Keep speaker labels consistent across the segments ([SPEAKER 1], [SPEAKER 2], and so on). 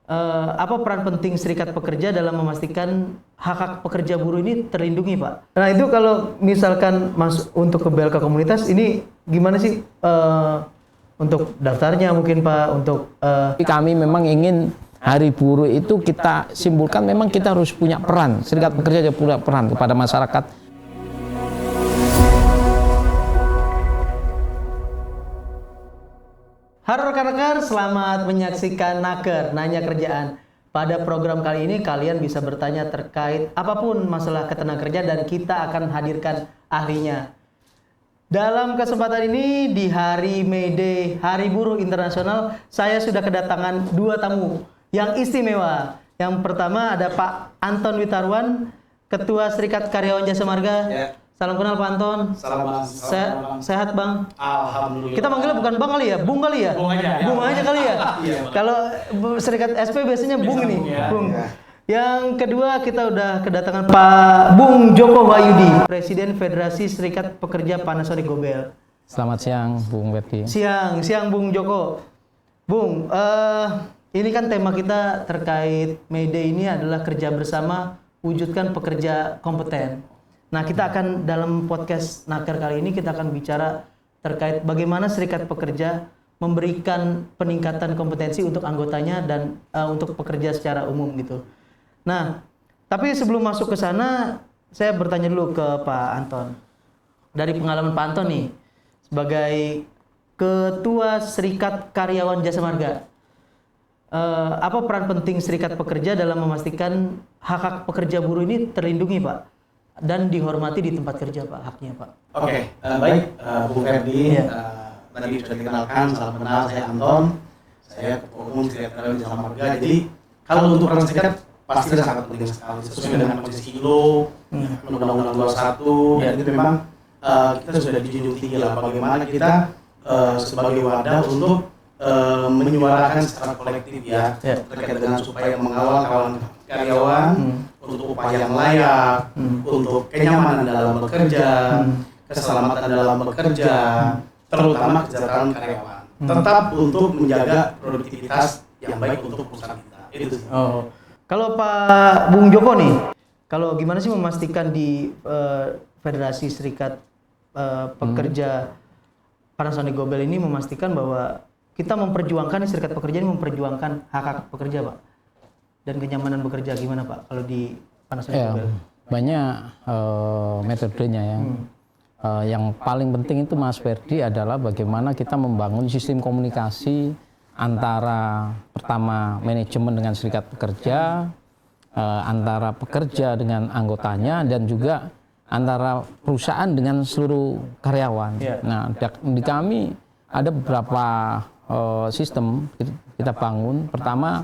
[SPEAKER 1] Apa peran penting serikat pekerja dalam memastikan hak-hak pekerja buruh ini terlindungi, Pak? Nah itu kalau misalkan untuk ke BLK komunitas ini gimana sih untuk daftarnya mungkin Pak?
[SPEAKER 2] Kami memang ingin Hari Buruh itu kita simpulkan memang kita harus punya peran, serikat pekerja juga punya peran kepada masyarakat.
[SPEAKER 1] Halo rekan-rekan, selamat menyaksikan Naker, Nanya Kerjaan. Pada program kali ini kalian bisa bertanya terkait apapun masalah ketenagakerjaan dan kita akan hadirkan ahlinya. Dalam kesempatan ini di hari May Day, Hari Buruh Internasional, saya sudah kedatangan dua tamu yang istimewa. Yang pertama ada Pak Anton Witarwan, Ketua Serikat Karyawan Jasa Marga. Ya. Salam kenal Pak Anton.
[SPEAKER 3] Salam.
[SPEAKER 1] Sehat Bang?
[SPEAKER 3] Alhamdulillah.
[SPEAKER 1] Kita manggilnya bukan Bang kali ya? Bung kali ya?
[SPEAKER 3] Bung aja.
[SPEAKER 1] Bung aja kali ya? Kalau Serikat SP biasanya Bung nih. Bung. Yang kedua kita udah kedatangan Pak Bung Joko Wahyudi, Presiden Federasi Serikat Pekerja Panasonic Gobel.
[SPEAKER 2] Selamat siang Bung Werdi.
[SPEAKER 1] Siang Bung Joko. Bung, ini kan tema kita terkait May Day ini adalah kerja bersama, wujudkan pekerja kompeten. Nah, kita akan dalam podcast Naker kali ini kita akan bicara terkait bagaimana serikat pekerja memberikan peningkatan kompetensi untuk anggotanya dan untuk pekerja secara umum gitu. Nah, tapi sebelum masuk ke sana, saya bertanya dulu ke Pak Anton. Dari pengalaman Pak Anton nih, sebagai Ketua Serikat Karyawan Jasa Marga, apa peran penting serikat pekerja dalam memastikan hak-hak pekerja buruh ini terlindungi, Pak? Dan dihormati di tempat kerja, Pak, haknya, Pak.
[SPEAKER 3] Oke, baik, Bung Ferdi. Tadi sudah dikenalkan, salam kenal, saya Anton. Saya Ketua Umum Serikat Karyawan Jasa Marga. Jadi, kalau untuk peran serikat pasti sangat penting sekali. Sesuai dengan kondisi ILO, Undang-Undang 21, dan itu memang kita sudah dijunjung tinggi lah bagaimana kita sebagai wadah untuk menyuarakan secara kolektif ya terkait dengan supaya mengawal kawan karyawan untuk upaya yang layak, untuk kenyamanan dalam bekerja, keselamatan dalam bekerja, terutama kesejahteraan karyawan. Tetap untuk menjaga produktivitas yang baik untuk perusahaan kita. Itu.
[SPEAKER 1] Kalau Pak Bung Joko nih, kalau gimana sih memastikan di Federasi Serikat Pekerja Panasonic Gobel ini memastikan bahwa kita memperjuangkan, serikat pekerja ini memperjuangkan hak-hak pekerja, Pak, dan kenyamanan bekerja gimana, Pak, kalau di Panasonic Gobel?
[SPEAKER 2] Banyak metodenya ya. Yang paling penting itu Mas Ferdi adalah bagaimana kita membangun sistem komunikasi antara pertama manajemen dengan serikat pekerja, antara pekerja dengan anggotanya, dan juga antara perusahaan dengan seluruh karyawan. Nah, di kami ada beberapa sistem kita bangun. Pertama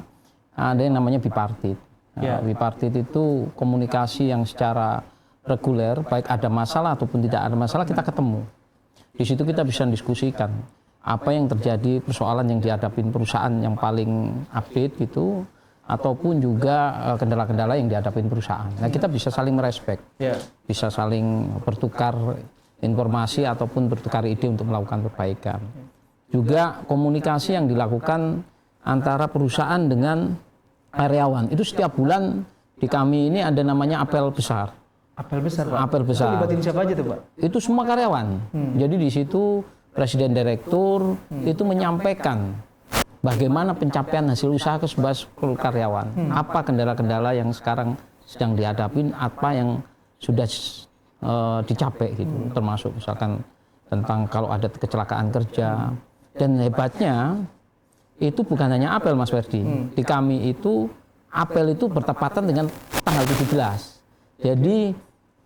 [SPEAKER 2] ada yang namanya bipartit. Bipartit itu komunikasi yang secara reguler, baik ada masalah ataupun tidak ada masalah kita ketemu. Di situ kita bisa diskusikan apa yang terjadi, persoalan yang dihadapin perusahaan yang paling update gitu, ataupun juga kendala-kendala yang dihadapin perusahaan. Nah, kita bisa saling merespek, bisa saling bertukar informasi ataupun bertukar ide untuk melakukan perbaikan. Juga komunikasi yang dilakukan antara perusahaan dengan karyawan. Itu setiap bulan di kami ini ada namanya apel besar.
[SPEAKER 1] Apel besar, Pak?
[SPEAKER 2] Apel besar.
[SPEAKER 1] Libatin siapa aja tuh, Pak?
[SPEAKER 2] Itu semua karyawan. Jadi di situ Presiden Direktur itu menyampaikan bagaimana pencapaian hasil usaha ke seluruh karyawan. Apa kendala-kendala yang sekarang sedang dihadapi, apa yang sudah dicapai gitu. Termasuk misalkan tentang kalau ada kecelakaan kerja. Dan hebatnya itu bukan hanya apel, Mas Ferdi. Di kami itu apel itu bertepatan dengan tanggal 17. Jadi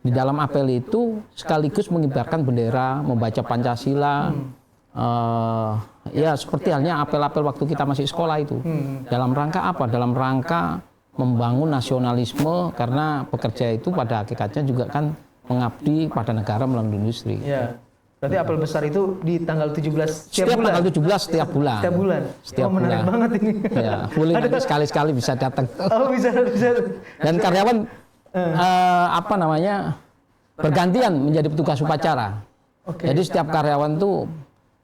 [SPEAKER 2] di dalam apel itu sekaligus mengibarkan bendera, membaca Pancasila. Ya seperti halnya apel-apel waktu kita masih sekolah itu. Dalam rangka apa? Dalam rangka membangun nasionalisme, karena pekerja itu pada hakikatnya juga kan mengabdi pada negara melalui industri.
[SPEAKER 1] Berarti apel besar itu di tanggal 17
[SPEAKER 2] setiap bulan? Tanggal 17 setiap bulan.
[SPEAKER 1] Setiap bulan?
[SPEAKER 2] Setiap
[SPEAKER 1] menarik
[SPEAKER 2] bulan.
[SPEAKER 1] banget ini.
[SPEAKER 2] Ya, boleh nanti sekali-sekali bisa datang.
[SPEAKER 1] Oh, bisa.
[SPEAKER 2] Dan karyawan bergantian menjadi petugas upacara. Jadi setiap karyawan tuh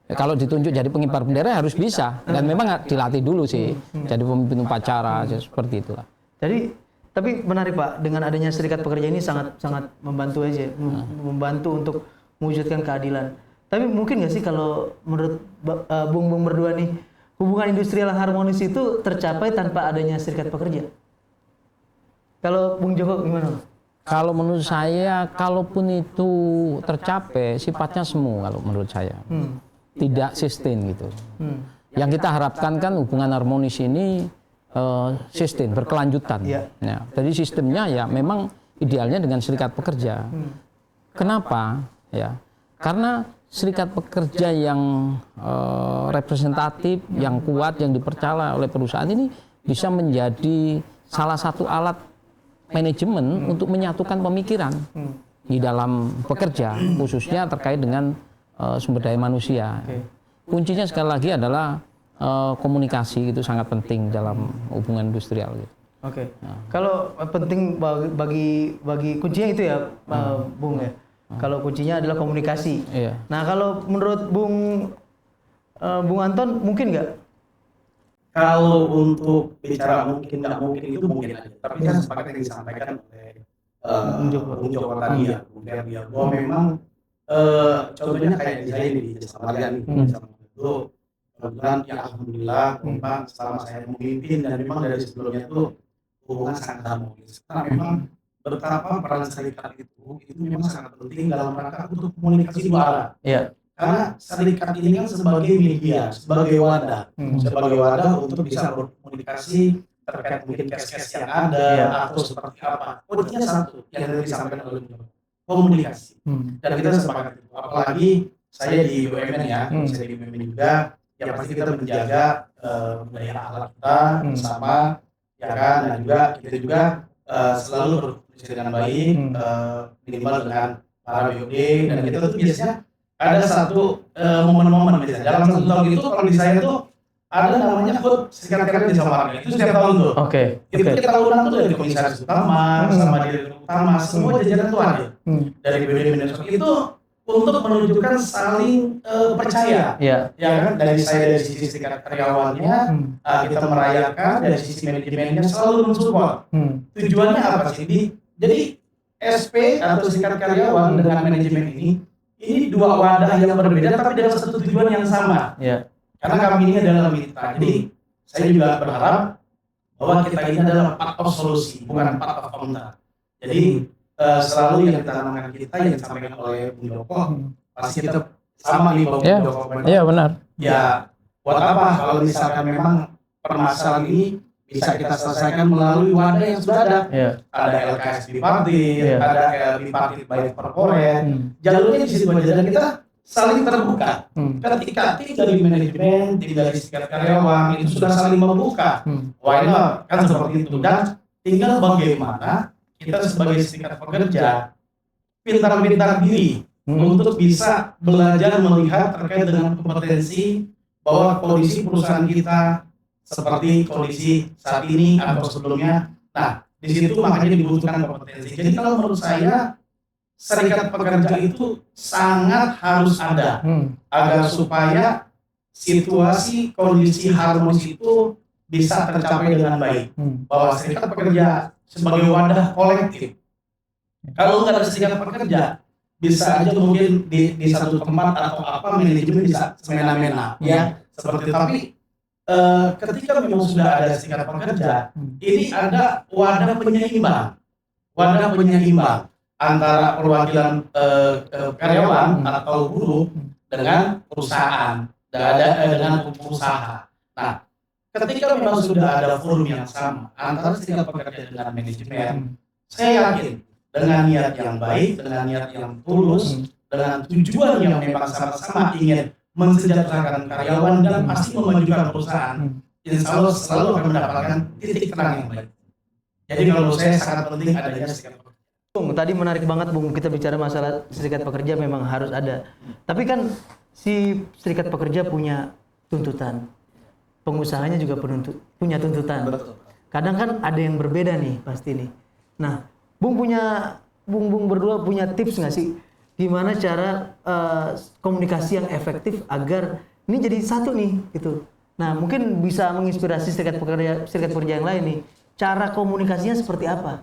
[SPEAKER 2] Kalau ditunjuk jadi pengibar bendera harus bisa, dan memang dilatih dulu sih, jadi pemimpin upacara seperti itulah.
[SPEAKER 1] Jadi tapi menarik Pak, dengan adanya serikat pekerja ini sangat membantu aja, membantu untuk mewujudkan keadilan. Tapi mungkin nggak sih kalau menurut Bung berdua nih, hubungan industrial harmonis itu tercapai tanpa adanya serikat pekerja? Kalau Bung Joko gimana?
[SPEAKER 2] Kalau menurut saya, kalaupun itu tercapai, sifatnya semu kalau menurut saya. Tidak sustain gitu. Yang kita harapkan kan hubungan harmonis ini sustain, berkelanjutan. Ya, jadi sistemnya ya memang idealnya dengan serikat pekerja. Kenapa? Ya, karena serikat pekerja yang representatif, yang kuat, yang dipercaya oleh perusahaan ini bisa menjadi salah satu alat manajemen untuk menyatukan pemikiran di dalam bekerja, khususnya terkait dengan sumber daya manusia. Kuncinya sekali lagi adalah komunikasi, itu sangat penting dalam hubungan industrial. Gitu.
[SPEAKER 1] Kalau penting bagi kuncinya itu ya, Bung ya. Kalau kuncinya adalah komunikasi. Nah, kalau menurut Bung Anton mungkin nggak?
[SPEAKER 3] Kalau untuk bicara mungkin nggak mungkin itu mungkin aja. Tapi kan sepakat yang disampaikan oleh Bung Joko tadi ya, Bung Ferdi, bahwa memang contohnya kayak di saya ini di Jasa Marga nih, itu kebetulan ya alhamdulillah memang selama saya memimpin dan memang dari sebelumnya itu hubungan sangat harmonis. Karena memang betapa peran serikat itu memang sangat penting dalam rangka untuk komunikasi dua arah. Karena serikat ini kan sebagai media, sebagai wadah untuk bisa berkomunikasi terkait mungkin kes-kes yang ada atau seperti apa. Kuncinya satu yang tadi disampaikan oleh komunikasi. Dan kita sepakat itu. Apalagi saya di BUMN ya, saya di BUMN juga, ya pasti kita menjaga budaya alat kita bersama, ya kan, dan juga kita juga selalu berkomunikasi dengan baik, minimal dengan para BOD, dan kita tuh biasanya ada satu momen-momen misalnya dalam satu tahun itu kalau di saya tuh ada namanya HUT serikat pekerja di Jasa Marga, itu setiap tahun tuh. Itu kita undang tuh dari komisaris utama sama direktur utama, semua jajaran tuh ada dari BUMN manajemen itu untuk menunjukkan saling percaya, ya kan, dari saya dari sisi serikat karyawannya kita merayakan, dari sisi manajemennya selalu mensupport. Tujuannya apa sih? Jadi SP atau serikat karyawan dengan manajemen ini dua wadah yang berbeda tapi dengan satu tujuan yang sama. Karena kami ini adalah mitra. Jadi saya juga berharap bahwa kita ini adalah part of solusi, bukan part of counter. Jadi selalu yang ditanamkan kita yang disampaikan oleh Bung Joko pasti kita sama nih Bung Joko.
[SPEAKER 2] Iya benar.
[SPEAKER 3] Ya buat apa kalau misalkan memang permasalahan ini bisa kita selesaikan melalui wadah yang sudah ada. Ada LKS bipartit, ada bipartit by corporate. Jalurnya di situ aja dan kita saling terbuka. Ketika tim dari manajemen, tim dari serikat karyawan itu sudah saling membuka. Why not? Kan seperti itu. Dan tinggal bagaimana kita sebagai serikat pekerja pintar-pintar diri untuk bisa belajar melihat terkait dengan kompetensi bahwa kondisi perusahaan kita seperti kondisi saat ini atau sebelumnya. Nah, di situ makanya dibutuhkan kompetensi. Jadi kalau menurut saya serikat pekerja itu sangat harus ada agar supaya situasi kondisi harmonis itu bisa tercapai dengan baik. Bahwa serikat pekerja sebagai wadah kolektif. Kalau nggak ada serikat pekerja, bisa aja mungkin di satu tempat atau apa manajemen bisa semena-mena, ya seperti itu. Tapi ketika memang sudah ada serikat pekerja, ini ada wadah penyeimbang antara perwakilan karyawan atau buruh dengan perusahaan, dengan pengusaha. Nah, ketika memang sudah ada forum yang sama antara serikat pekerja dengan manajemen, saya yakin dengan niat yang baik, dengan niat yang tulus, dengan tujuan yang memang sama-sama ingin mensejahterakan karyawan dan pasti memajukan perusahaan, insya Allah selalu akan mendapatkan titik terang yang baik. Jadi kalau saya sangat penting adanya serikat pekerja.
[SPEAKER 1] Bung, tadi menarik banget Bung, kita bicara masalah serikat pekerja memang harus ada. Tapi kan si serikat pekerja punya tuntutan, pengusahanya juga punya tuntutan. Kadang kan ada yang berbeda nih pasti nih. Nah, Bung berdua punya tips nggak sih gimana cara komunikasi yang efektif agar ini jadi satu nih gitu. Nah, mungkin bisa menginspirasi serikat pekerja yang lain nih. Cara komunikasinya seperti apa?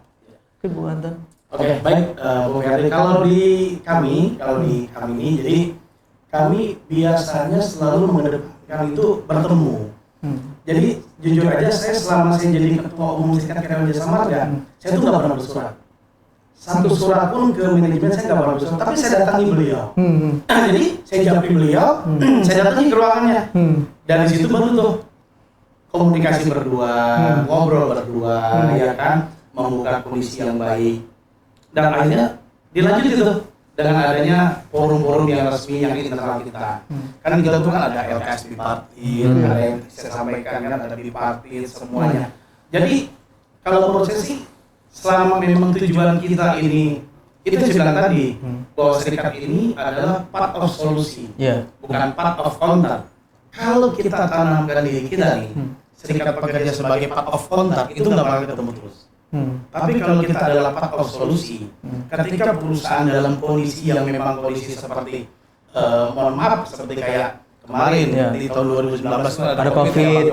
[SPEAKER 1] Oke, Bu Anton.
[SPEAKER 3] Oke, baik, Bu Ferdi. Kalau di kami ini, jadi kami biasanya selalu mengedepankan itu bertemu. Jadi jujur aja, saya selama saya jadi ketua umum Serikat Karyawan Jasa Marga, saya tuh nggak pernah bersurat. Satu surat pun ke manajemen saya nggak pernah bersurat, tapi saya datangi beliau. Jadi saya japri beliau, saya datangi ke ruangannya. Dari situ baru tuh komunikasi berdua, ngobrol berdua, ya kan, membuka kondisi yang baik. Dan akhirnya dilanjut itu dengan adanya forum-forum yang resmi yang internal kita. Kan kita tuh kan ada LKS bipartit, ada yang saya sampaikan kan ada bipartit semuanya. Jadi kalau menurut saya sih selama memang tujuan kita ini itu saya bilang tadi bahwa serikat ini adalah part of solusi, bukan part of counter. Kalau kita tanamkan diri kita nih, serikat pekerja sebagai part of counter itu nggak bakal ketemu terus. Tapi kalau kita adalah part of solusi, ketika perusahaan dalam kondisi yang memang kondisi seperti, mohon maaf, seperti kayak kemarin di tahun 2019
[SPEAKER 1] ada COVID,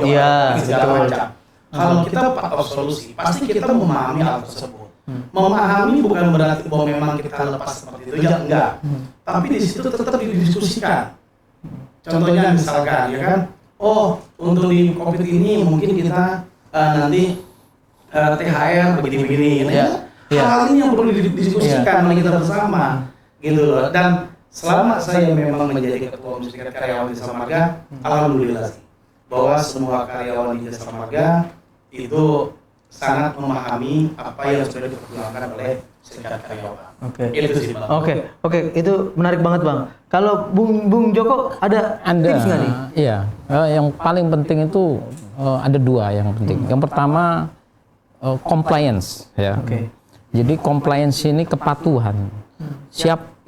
[SPEAKER 3] segala macam. Kalau kita part of solusi, pasti kita memahami hal tersebut. Memahami bukan berarti bahwa memang kita lepas seperti itu, enggak. Tapi di situ tetap didiskusikan. Contohnya misalkan, ya kan, oh untuk di COVID ini mungkin kita nanti THR begini-begini, hal ini yang perlu didiskusikan oleh kita bersama, gitu loh. Dan selama saya memang menjadi ketua umum Serikat Karyawan Jasa Marga, alhamdulillah sih, bahwa semua karyawan di Jasa Marga itu sangat memahami apa yang sudah diperjuangkan oleh Serikat Karyawan. Itu sih, Bang.
[SPEAKER 1] Oke, itu menarik banget, Bang. Kalau Bung Joko ada tips nggak nih?
[SPEAKER 2] Iya, yang paling penting itu ada dua yang penting. Yang pertama compliance, ya. Jadi compliance ini kepatuhan.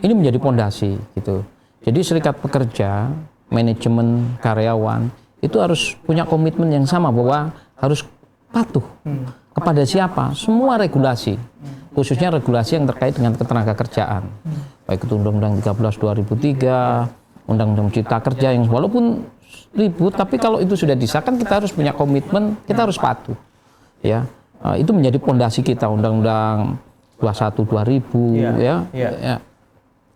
[SPEAKER 2] Ini menjadi pondasi gitu. Jadi serikat pekerja, manajemen, karyawan itu harus punya komitmen yang sama bahwa harus patuh kepada siapa? Semua regulasi, khususnya regulasi yang terkait dengan ketenaga kerjaan. Baik itu Undang-Undang 13 2003, Undang-Undang Cipta Kerja yang walaupun ribut, tapi kalau itu sudah disahkan kita harus punya komitmen, kita harus patuh. Ya. Itu menjadi pondasi kita, Undang-Undang 21 2000 ya.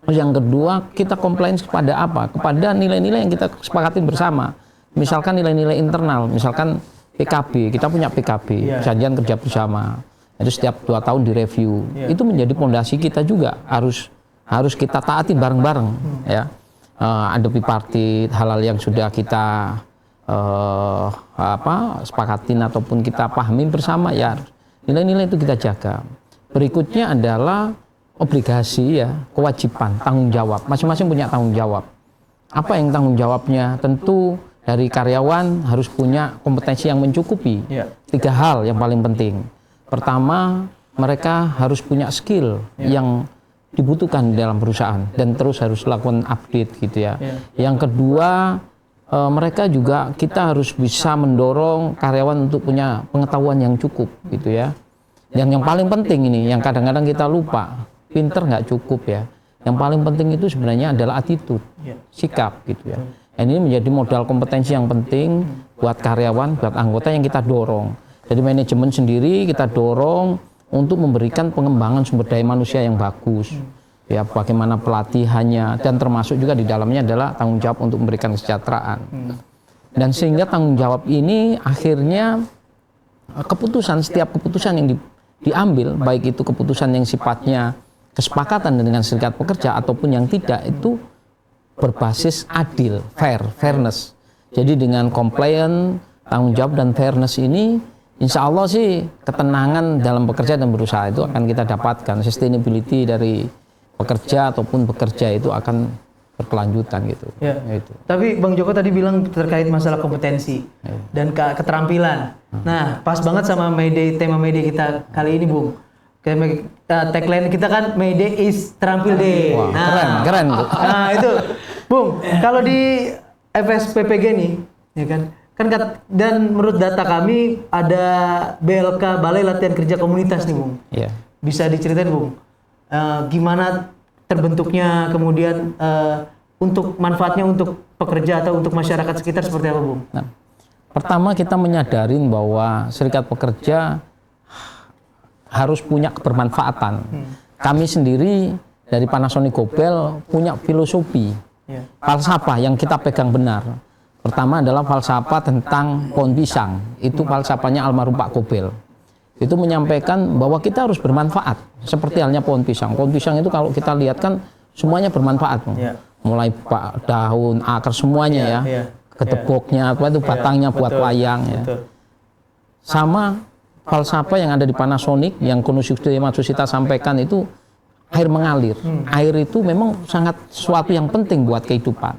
[SPEAKER 2] Yang kedua, kita compliance kepada apa? Kepada nilai-nilai yang kita sepakati bersama. Misalkan nilai-nilai internal, misalkan PKB, kita punya PKB, perjanjian kerja bersama. Itu setiap 2 tahun direview. Itu menjadi pondasi kita juga, harus kita taati bareng-bareng ya. Ada bipartit, hal-hal yang sudah kita sepakatin ataupun kita pahami bersama, ya nilai-nilai itu kita jaga. Berikutnya adalah obligasi, ya, kewajiban, tanggung jawab. Masing-masing punya tanggung jawab. Apa yang tanggung jawabnya? Tentu dari karyawan harus punya kompetensi yang mencukupi. 3 hal yang paling penting. Pertama, mereka harus punya skill yang dibutuhkan di dalam perusahaan dan terus harus lakukan update gitu ya. Yang kedua, mereka juga kita harus bisa mendorong karyawan untuk punya pengetahuan yang cukup gitu ya. Yang paling penting ini, yang kadang-kadang kita lupa, pinter nggak cukup ya. Yang paling penting itu sebenarnya adalah attitude, sikap gitu ya. Dan ini menjadi modal kompetensi yang penting buat karyawan, buat anggota yang kita dorong. Jadi manajemen sendiri kita dorong untuk memberikan pengembangan sumber daya manusia yang bagus. Ya, bagaimana pelatihannya, dan termasuk juga di dalamnya adalah tanggung jawab untuk memberikan kesejahteraan. Dan sehingga tanggung jawab ini akhirnya setiap keputusan yang diambil, baik itu keputusan yang sifatnya kesepakatan dengan serikat pekerja ataupun yang tidak, itu berbasis adil, fairness. Jadi dengan compliant, tanggung jawab dan fairness ini, insya Allah sih ketenangan dalam bekerja dan berusaha itu akan kita dapatkan. Sustainability dari pekerja ataupun bekerja itu akan berkelanjutan gitu. Gitu.
[SPEAKER 1] Tapi Bang Joko tadi bilang terkait masalah kompetensi dan keterampilan. Nah, pas banget sama tema Mayday kita kali ini, Bung. Tagline kita kan Mayday is Terampil Day.
[SPEAKER 2] Wah, keren.
[SPEAKER 1] Nah, itu, Bung. Kalau di FSPPG nih, ya kan dan menurut data kami ada BLK, Balai Latihan Kerja Komunitas nih, Bung. Bisa diceritain, Bung, gimana terbentuknya kemudian untuk manfaatnya untuk pekerja atau untuk masyarakat sekitar seperti apa, Bung?
[SPEAKER 2] Nah, pertama kita menyadarin bahwa serikat pekerja harus punya kebermanfaatan. Kami sendiri dari Panasonic Gobel punya filosofi, falsafah yang kita pegang benar. Pertama adalah falsafah tentang pohon pisang. Itu falsafahnya almarhum Pak Gobel. Itu menyampaikan bahwa kita harus bermanfaat, seperti halnya pohon pisang. Pohon pisang itu kalau kita lihat kan semuanya bermanfaat, mulai daun, akar semuanya ketepoknya, apa itu batangnya buat wayang. Sama falsafah yang ada di Panasonic yang Konosuke Matsushita sampaikan itu air mengalir. Air itu memang sangat sesuatu yang penting buat kehidupan.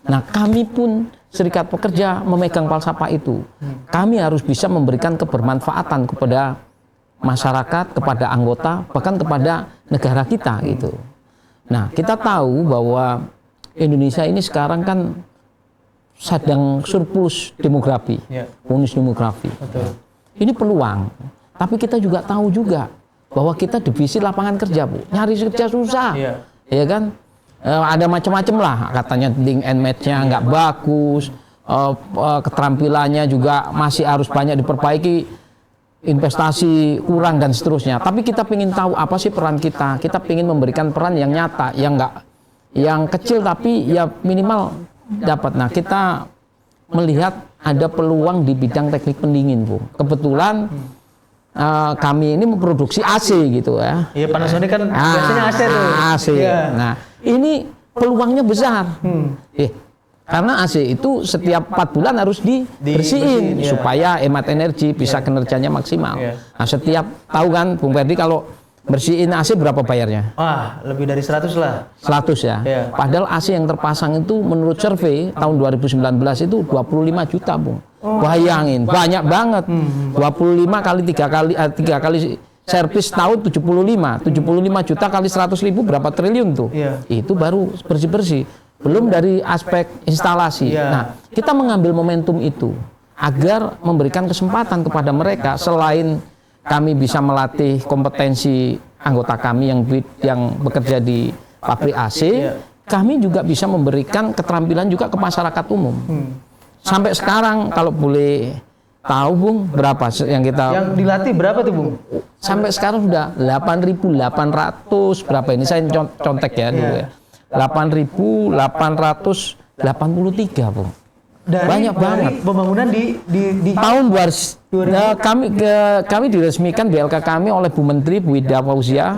[SPEAKER 2] Nah, kami pun serikat pekerja memegang falsafah itu. Kami harus bisa memberikan kebermanfaatan kepada masyarakat, kepada anggota, bahkan kepada negara kita gitu. Nah, kita tahu bahwa Indonesia ini sekarang kan sedang surplus demografi, bonus demografi. Ini peluang, tapi kita juga tahu juga bahwa kita defisit lapangan kerja, Bu. Nyari kerja susah, ya kan? Ada macam-macam lah, katanya link and match-nya nggak bagus, keterampilannya juga masih harus banyak diperbaiki, investasi kurang dan seterusnya. Tapi kita ingin tahu apa sih peran kita. Kita ingin memberikan peran yang nyata, yang kecil tapi ya minimal dapat. Nah, kita melihat ada peluang di bidang teknik pendingin, Bu. Kebetulan kami ini memproduksi AC gitu ya.
[SPEAKER 1] Iya, Panasonic kan biasanya AC tuh.
[SPEAKER 2] AC. Nah, ini peluangnya besar. Karena AC itu setiap 4 bulan harus dibersihin supaya hemat energi, bisa kinerjanya maksimal. Nah, setiap tahu kan Bung Ferdi kalau bersihin AC berapa bayarnya?
[SPEAKER 1] Wah, lebih dari 100 lah.
[SPEAKER 2] 100 ya. Padahal AC yang terpasang itu menurut survei tahun 2019 itu 25 juta, Bung. Bayangin, banyak banget. 25 kali 3 kali servis tahun 75 juta kali 100.000 berapa triliun tuh? Itu baru bersih-bersih. Belum dari aspek instalasi. Nah, kita mengambil momentum itu agar memberikan kesempatan kepada mereka selain kami bisa melatih kompetensi anggota kami yang bekerja di pabrik AC, kami juga bisa memberikan keterampilan juga ke masyarakat umum. Sampai sekarang kalau boleh tahu, Bung, berapa yang kita
[SPEAKER 1] yang dilatih berapa tuh, Bung?
[SPEAKER 2] Sampai sekarang sudah 8.800 berapa ini saya contek ya dulu ya. 8.883, Bung. Banyak banget.
[SPEAKER 1] Pembangunan di
[SPEAKER 2] tahun 2000 kami diresmikan BLK kami oleh Bu Menteri Bu Ida Fauzia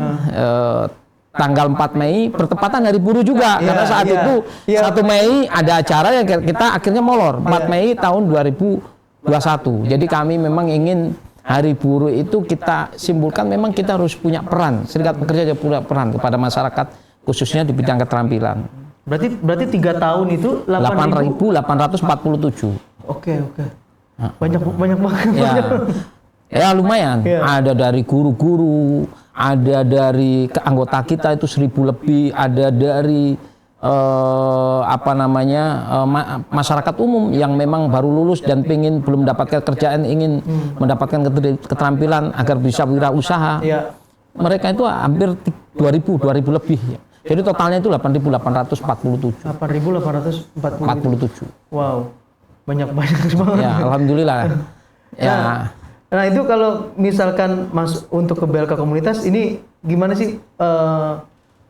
[SPEAKER 2] tanggal 4 Mei bertepatan Hari Buruh juga karena saat itu 1 Mei ada acara yang kita akhirnya molor 4 Mei tahun 2021. Jadi kami memang ingin Hari Buruh itu kita simpulkan memang kita harus punya peran, serikat pekerja punya peran kepada masyarakat khususnya di bidang keterampilan.
[SPEAKER 1] Berarti 3 tahun itu
[SPEAKER 2] 8.847.
[SPEAKER 1] Oke. Banyak banget.
[SPEAKER 2] Ya lumayan. Ada dari guru-guru, ada dari anggota kita itu 1.000 lebih, ada dari masyarakat umum yang memang baru lulus dan belum mendapatkan kerjaan, ingin mendapatkan keterampilan agar bisa wirausaha. Mereka itu hampir 2.000 lebih. Jadi totalnya itu 8.847.
[SPEAKER 1] 8.847. Wow, banyak banget.
[SPEAKER 2] Ya, alhamdulillah.
[SPEAKER 1] Nah itu kalau misalkan untuk ke BLK komunitas ini gimana sih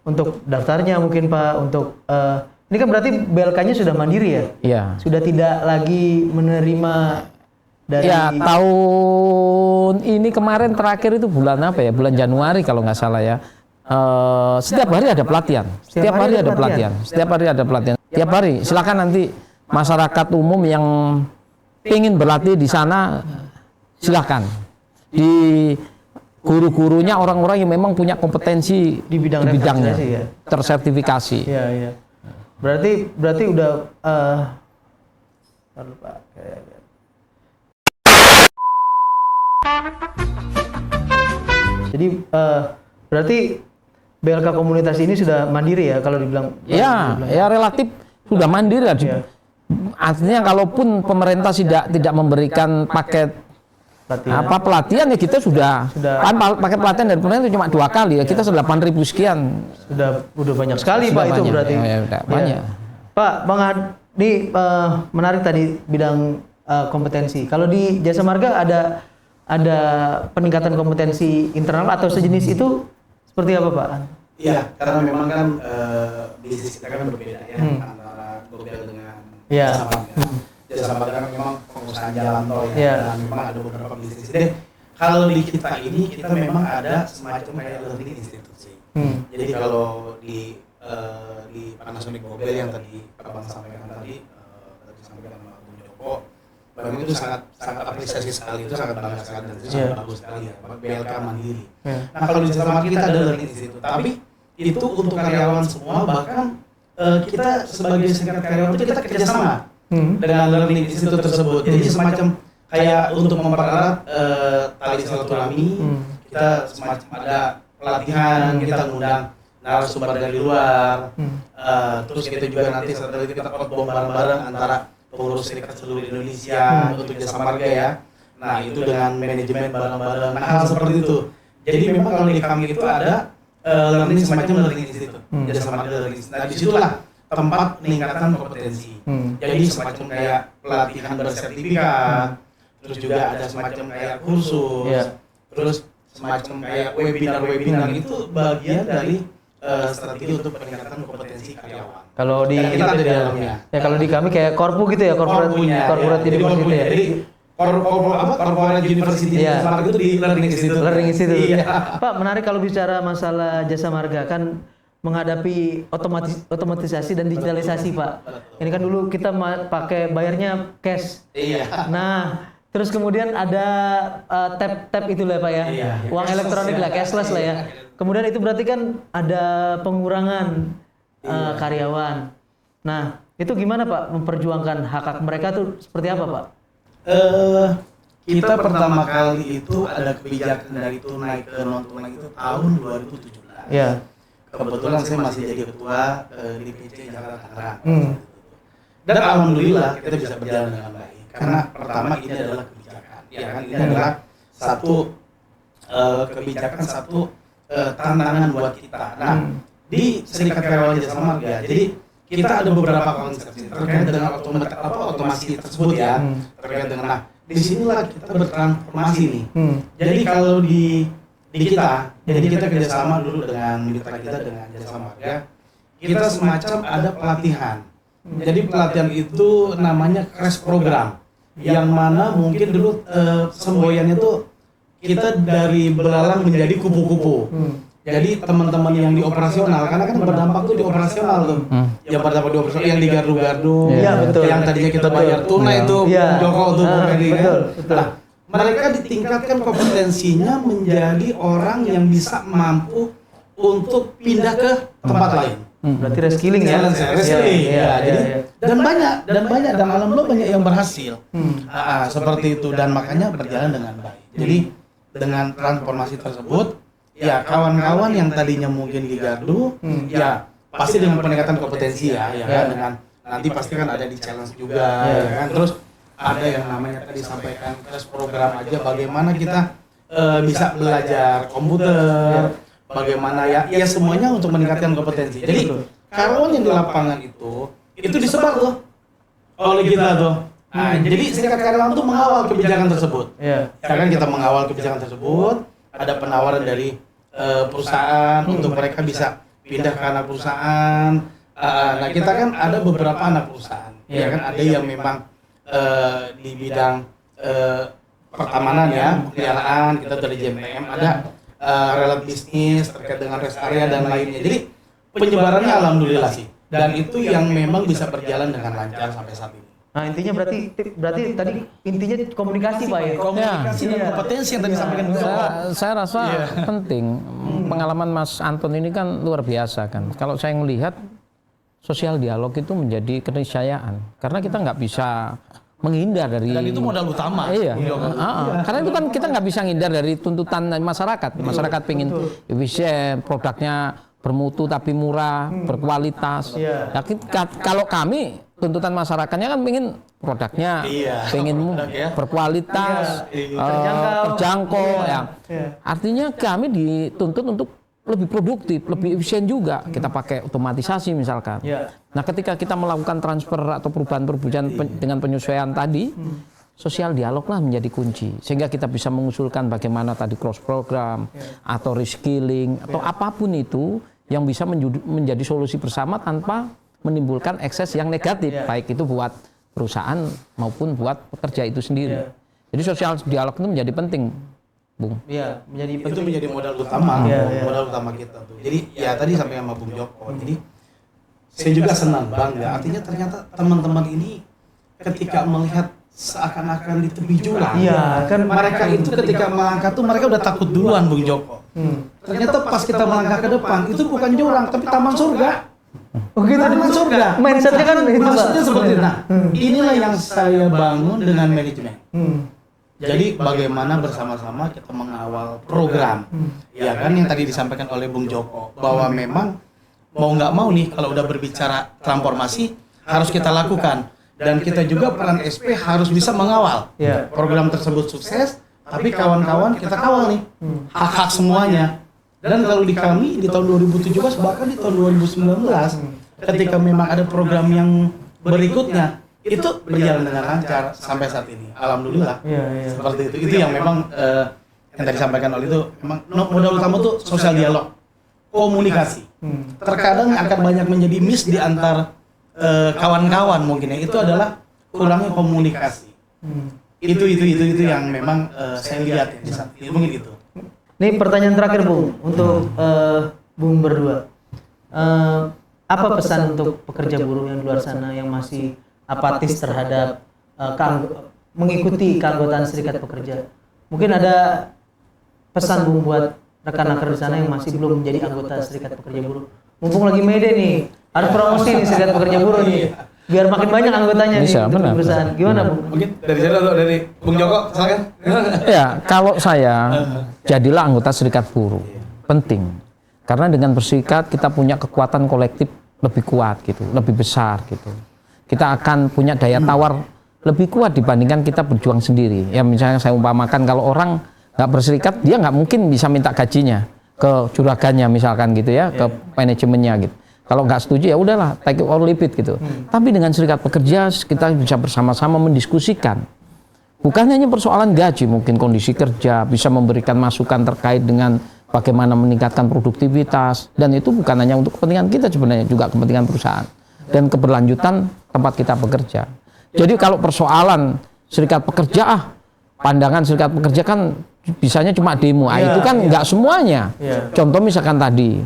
[SPEAKER 1] untuk daftarnya mungkin Pak? Untuk ini kan berarti BLK-nya sudah mandiri ya? Iya. Sudah tidak lagi menerima dari.
[SPEAKER 2] Ya, tahun ini kemarin terakhir itu bulan apa ya? Bulan Januari kalau nggak salah ya. Setiap hari ada pelatihan. Setiap hari ada pelatihan. Tiap hari. Silakan nanti masyarakat umum yang ingin berlatih di sana silakan. Di guru-gurunya orang-orang yang memang punya kompetensi di bidangnya, tersertifikasi.
[SPEAKER 1] Iya. Berarti udah jadi berarti BLK komunitas ini sudah mandiri ya kalau dibilang?
[SPEAKER 2] Ya relatif sudah mandiri lah. Artinya kalaupun pemerintah tidak memberikan paket
[SPEAKER 1] Pelatihan.
[SPEAKER 2] Apa pelatihan ya kita sudah kan pakai pelatihan dari pemerintah itu cuma 2 kali ya, kita 8.000 sekian.
[SPEAKER 1] Udah banyak sekali
[SPEAKER 2] Sudah
[SPEAKER 1] Pak itu
[SPEAKER 2] banyak,
[SPEAKER 1] berarti.
[SPEAKER 2] ya, udah banyak.
[SPEAKER 1] Pak, Bang Hadi menarik tadi bidang kompetensi. Kalau di Jasa Marga ada peningkatan kompetensi internal atau sejenis itu seperti apa Pak?
[SPEAKER 3] Iya, karena memang kan bisnis kita kan berbeda ya antara Gopel dengan
[SPEAKER 1] Iya.
[SPEAKER 3] Jasa Marga. Jasa Marga kan memang pengusaha jalan tol ya,
[SPEAKER 1] Iya.
[SPEAKER 3] dan memang ada beberapa bisnis. Jadi kalau di kita ini kita memang ada semacam kayak learning institusi. Jadi kalau di Panasonic Gopel yang tadi Abang sampaikan tadi disampaikan sama Bung Joko, memang itu sangat apresiasi sekali, itu sangat bangga sekali dan itu sangat bagus sekali ya, BLK mandiri. Nah kalau di Jasa Marga kita ada learning institute, tapi itu untuk karyawan semua, bahkan kita sebagai serikat karyawan itu kita kerjasama dengan learning institute tersebut. Jadi semacam kayak untuk mempererat tali silaturahmi, kita semacam ada pelatihan, kita ngundang narasumber dari luar, terus kita juga nanti setelah itu kita outbound bareng-bareng antara pengurus serikat seluruh Indonesia untuk Jasa Marga ya. Nah itu dengan manajemen bareng-bareng, nah hal seperti itu. Jadi memang kalau di kami itu ada learning semacam learning institute, Jasa Marga learning. Nah disitulah tempat peningkatan kompetensi. Jadi semacam kayak pelatihan bersertifikat, terus juga ada semacam kayak kursus, terus semacam kayak webinar itu bagian dari strategi untuk peningkatan kompetensi karyawan.
[SPEAKER 1] Kalau di
[SPEAKER 3] Dan kita ada di dalamnya.
[SPEAKER 1] Ya kalau di kami kayak korpu gitu ya, corporate
[SPEAKER 3] Jadi
[SPEAKER 1] university
[SPEAKER 3] korpunya.
[SPEAKER 1] ya.
[SPEAKER 3] Jadi corporate university
[SPEAKER 1] Iya.
[SPEAKER 3] Jasa Marga itu di learning institute.
[SPEAKER 1] Learning Institute.
[SPEAKER 3] Iya.
[SPEAKER 1] Pak, menarik kalau bicara masalah Jasa Marga kan menghadapi otomatisasi dan digitalisasi, Pak. Ini kan dulu kita pakai bayarnya cash.
[SPEAKER 3] Iya.
[SPEAKER 1] Nah, terus kemudian ada tap itu lah Pak ya.
[SPEAKER 3] Iya.
[SPEAKER 1] Uang elektronik lah, cashless lah ya. Kemudian itu berarti kan ada pengurangan karyawan. Nah, itu gimana Pak memperjuangkan hak-hak mereka tuh seperti apa Pak?
[SPEAKER 3] Kita pertama kali itu ada kebijakan dari tunai ke non tunai itu tahun 2017.
[SPEAKER 1] Ya.
[SPEAKER 3] Kebetulan saya masih jadi ketua DPC Jakarta Tangerang. Dan alhamdulillah kita bisa berjalan dengan baik. Karena pertama ini adalah kebijakan. Ya kan ini adalah satu kebijakan, satu tantangan buat kita. Nah, di Serikat Karyawan Jasa Marga, jadi kita ada beberapa konsep terkait dengan otomasi tersebut ya, terkait dengan nah disinilah kita bertransformasi nih. Jadi kalau di kita, jadi kita kerjasama dulu dengan mitra kita dengan Jasa Marga, kita semacam ada pelatihan. Jadi pelatihan itu namanya crash program, yang mana mungkin dulu semboyannya tuh kita dari belalang menjadi kupu-kupu. Jadi teman-teman yang di operasional, karena kan berdampak tuh di operasional tuh. Yang berdampak di operasional, yang di gardu-gardu, yang tadinya kita bayar tunai tuh, Joko tuh,
[SPEAKER 1] betul.
[SPEAKER 3] Nah, mereka ditingkatkan kompetensinya menjadi orang yang bisa mampu untuk pindah ke tempat lain.
[SPEAKER 1] Berarti reskilling ya?
[SPEAKER 3] Reskilling, ya. Jadi dan banyak dan alhamdulillah banyak yang berhasil. Seperti itu dan makanya berjalan dengan baik. Jadi dengan transformasi tersebut, ya kawan-kawan yang tadinya mungkin di gardu, ya pasti dengan peningkatan kompetensi ya kan, dengan nanti pasti kan ada di challenge juga, ya kan. Terus ada yang namanya tadi sampaikan tes program aja, bagaimana kita bisa belajar komputer, bagaimana ya semuanya untuk meningkatkan kompetensi. Jadi karyawan yang di lapangan itu disebar tuh oleh kita tuh. Nah, jadi serikat karyawan tuh mengawal kebijakan tersebut. Ya kan kita mengawal kebijakan tersebut, ada penawaran dari perusahaan untuk mereka bisa pindah ke anak perusahaan. Nah kita kan ada beberapa anak perusahaan, ya kan ada yang memang di bidang pertamanan ya, pemeliharaan, kita dari JMTM ada relat bisnis terkait dengan rest area dan lainnya. Jadi penyebarannya alhamdulillah sih, dan itu yang memang bisa berjalan dengan lancar sampai saat ini.
[SPEAKER 1] Nah intinya berarti tadi intinya komunikasi Pak ya?
[SPEAKER 3] Komunikasi dan kompetensi yang tadi disampaikan.
[SPEAKER 2] Saya rasa penting. Pengalaman Mas Anton ini kan luar biasa kan. Kalau saya melihat sosial dialog itu menjadi keniscayaan. Karena kita nggak bisa menghindar dari.
[SPEAKER 3] Dan itu modal utama.
[SPEAKER 2] Iya. Karena itu kan kita nggak bisa menghindar dari tuntutan masyarakat. Masyarakat pengen efisien, produknya bermutu tapi murah, berkualitas. Ya, kalau kami tuntutan masyarakatnya kan pengen produknya
[SPEAKER 3] Iya,
[SPEAKER 2] pengen
[SPEAKER 3] produk ya.
[SPEAKER 2] berkualitas, terjangkau ya. Artinya kami dituntut untuk lebih produktif, lebih efisien juga. Kita pakai otomatisasi misalkan. Nah, ketika kita melakukan transfer atau perubahan-perubahan dengan penyesuaian tadi, sosial dialog lah menjadi kunci. Sehingga kita bisa mengusulkan bagaimana tadi cross program atau reskilling atau apapun itu yang bisa menjadi solusi bersama tanpa menimbulkan ekses yang negatif, baik itu buat perusahaan maupun buat pekerja itu sendiri. Jadi sosial dialog itu menjadi penting, Bung.
[SPEAKER 1] Iya, menjadi
[SPEAKER 3] Itu
[SPEAKER 1] penting.
[SPEAKER 3] menjadi modal utama, modal utama kita tuh. Jadi ya tadi sampai sama Bung Joko. Jadi saya juga senang bangga. Artinya ternyata teman-teman ini ketika melihat seakan-akan di tepi jurang.
[SPEAKER 1] Iya, kan
[SPEAKER 3] Mereka itu ketika melangkah tuh mereka udah takut duluan, Bung Joko. Ternyata pas kita melangkah ke depan itu bukan jurang tapi taman surga.
[SPEAKER 1] Oh gitu,
[SPEAKER 3] Taman surga.
[SPEAKER 1] mindsetnya kan itu, Pak.
[SPEAKER 3] Maksudnya seperti itu. Nah, inilah yang saya bangun dengan manajemen. Jadi bagaimana bersama-sama kita mengawal program, ya kan yang tadi disampaikan oleh Bung Joko bahwa memang mau nggak mau nih kalau udah berbicara transformasi harus kita lakukan dan kita juga peran SP harus bisa mengawal program tersebut sukses, tapi kawan-kawan kita kawal nih hak-hak semuanya. Dan kalau di kami di tahun 2017 bahkan di tahun 2019 ketika memang ada program yang berikutnya itu berjalan dengan lancar sampai saat ini, alhamdulillah. Seperti itu yang memang yang tadi disampaikan oleh itu memang modal utama tuh sosial dialog, komunikasi. Terkadang akan banyak menjadi miss di antar kawan-kawan mungkin ya, itu adalah kurangnya komunikasi. Itu yang memang saya lihat ya di saat ini, mungkin itu.
[SPEAKER 1] Ini pertanyaan terakhir, Bung, untuk Bung berdua. Apa pesan untuk pekerja buruh yang di luar sana yang masih apatis terhadap mengikuti keanggotaan serikat pekerja? Mungkin ada pesan, Bung, buat rekan-rekan di sana yang masih belum menjadi anggota serikat pekerja buruh. Mumpung lagi Mede nih, harus promosi nih serikat pekerja buruh nih, biar makin banyak anggotanya
[SPEAKER 2] Bisa,
[SPEAKER 1] nih
[SPEAKER 2] benar.
[SPEAKER 1] perusahaan. Gimana, Bung?
[SPEAKER 3] Mungkin dari saya atau dari Bung Joko, silakan.
[SPEAKER 2] Ya, kalau saya jadilah anggota serikat buruh, penting. Karena dengan berserikat kita punya kekuatan kolektif lebih kuat gitu, lebih besar gitu. Kita akan punya daya tawar lebih kuat dibandingkan kita berjuang sendiri. Ya misalnya saya umpamakan kalau orang nggak berserikat, dia nggak mungkin bisa minta gajinya ke juragannya misalkan gitu ya, ke manajemennya gitu. Kalau nggak setuju ya udahlah, take it or leave it gitu. Tapi dengan serikat pekerja kita bisa bersama-sama mendiskusikan. Bukan hanya persoalan gaji, mungkin kondisi kerja, bisa memberikan masukan terkait dengan bagaimana meningkatkan produktivitas, dan itu bukan hanya untuk kepentingan kita sebenarnya, juga kepentingan perusahaan dan keberlanjutan tempat kita bekerja. Jadi kalau persoalan serikat pekerja, pandangan serikat pekerja kan bisanya cuma demo, itu kan nggak semuanya. Contoh misalkan tadi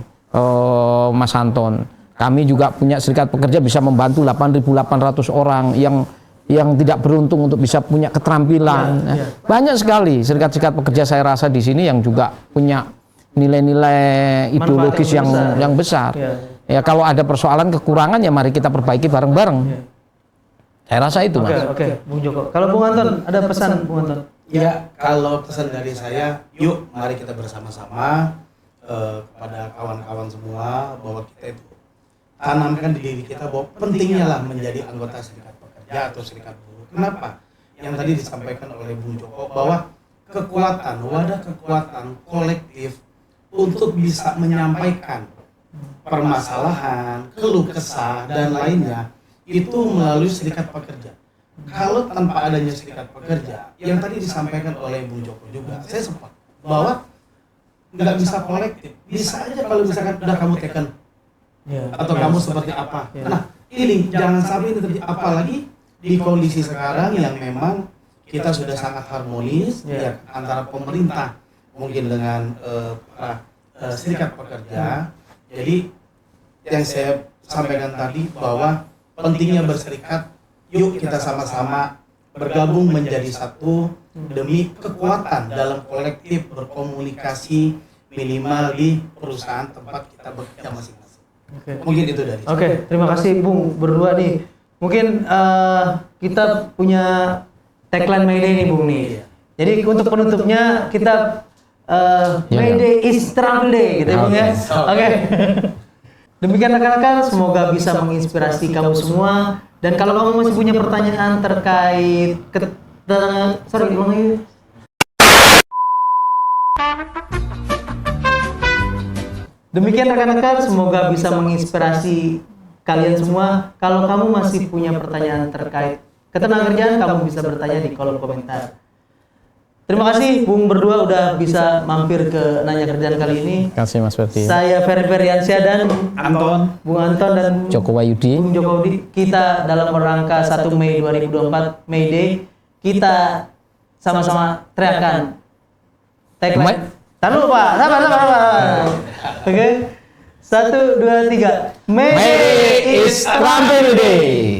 [SPEAKER 2] Mas Anton, kami juga punya serikat pekerja bisa membantu 8.800 orang yang tidak beruntung untuk bisa punya keterampilan. Banyak sekali serikat-serikat pekerja saya rasa di sini yang juga punya nilai-nilai ideologis yang besar. Ya kalau ada persoalan kekurangan ya mari kita perbaiki bareng-bareng. Saya rasa itu, Mas.
[SPEAKER 1] Oke, Bung Joko. Kalau Bung Anton, ada pesan, Bung Anton?
[SPEAKER 3] Ya, kalau pesan dari saya, yuk mari kita bersama-sama kepada kawan-kawan semua bahwa kita itu tanamkan di diri kita bahwa pentingnya lah menjadi anggota serikat pekerja atau serikat buruh. Kenapa? Yang tadi disampaikan oleh Bung Joko bahwa kekuatan, wadah kekuatan kolektif untuk bisa menyampaikan permasalahan, keluh kesah dan lainnya itu melalui serikat pekerja. Kalau tanpa adanya serikat pekerja, yang tadi disampaikan oleh Bung Joko juga, saya sempat bahwa nggak bisa kolektif. Bisa aja kalau misalkan udah kamu teken atau kamu seperti apa. Nah ini jangan sampai ini terjadi, apalagi di kondisi sekarang yang memang kita sudah sangat harmonis ya antara pemerintah mungkin dengan serikat pekerja. Jadi yang saya sampaikan tadi bahwa pentingnya berserikat, yuk kita sama-sama bergabung menjadi satu demi kekuatan dalam kolektif berkomunikasi minimal di perusahaan tempat kita bekerja masing-masing. Mungkin itu dari saya.
[SPEAKER 1] Oke, terima kasih Bung berdua nih. Mungkin kita punya tagline Mayday nih, Bung nih. Jadi untuk penutupnya kita Mayday is Travel Day gitu ya, Bung ya. Oke. Demikian rekan-rekan, semoga bisa menginspirasi kamu semua Dan kalau kamu masih punya pertanyaan terkait sorry, ulang lagi. Demikian rekan-rekan, semoga bisa menginspirasi kalian semua. Kalau kamu masih punya pertanyaan terkait ketenagakerjaan, kamu bisa bertanya di kolom komentar. Terima kasih Bung berdua udah bisa mampir ke Nanya Kerjaan kali ini.
[SPEAKER 2] Terima kasih Mas Ferdi.
[SPEAKER 1] Saya Ferry Ferdiansyah dan
[SPEAKER 3] Bung
[SPEAKER 1] Anton dan
[SPEAKER 2] Joko Wayudi.
[SPEAKER 1] Bung Joko Wayudi. Kita dalam rangka 1 Mei 2024 May Day, kita sama-sama teriakan tagline. Tahan dulu Pak, sabar. Oke. 1, 2, 3.
[SPEAKER 2] May is Ramping Day.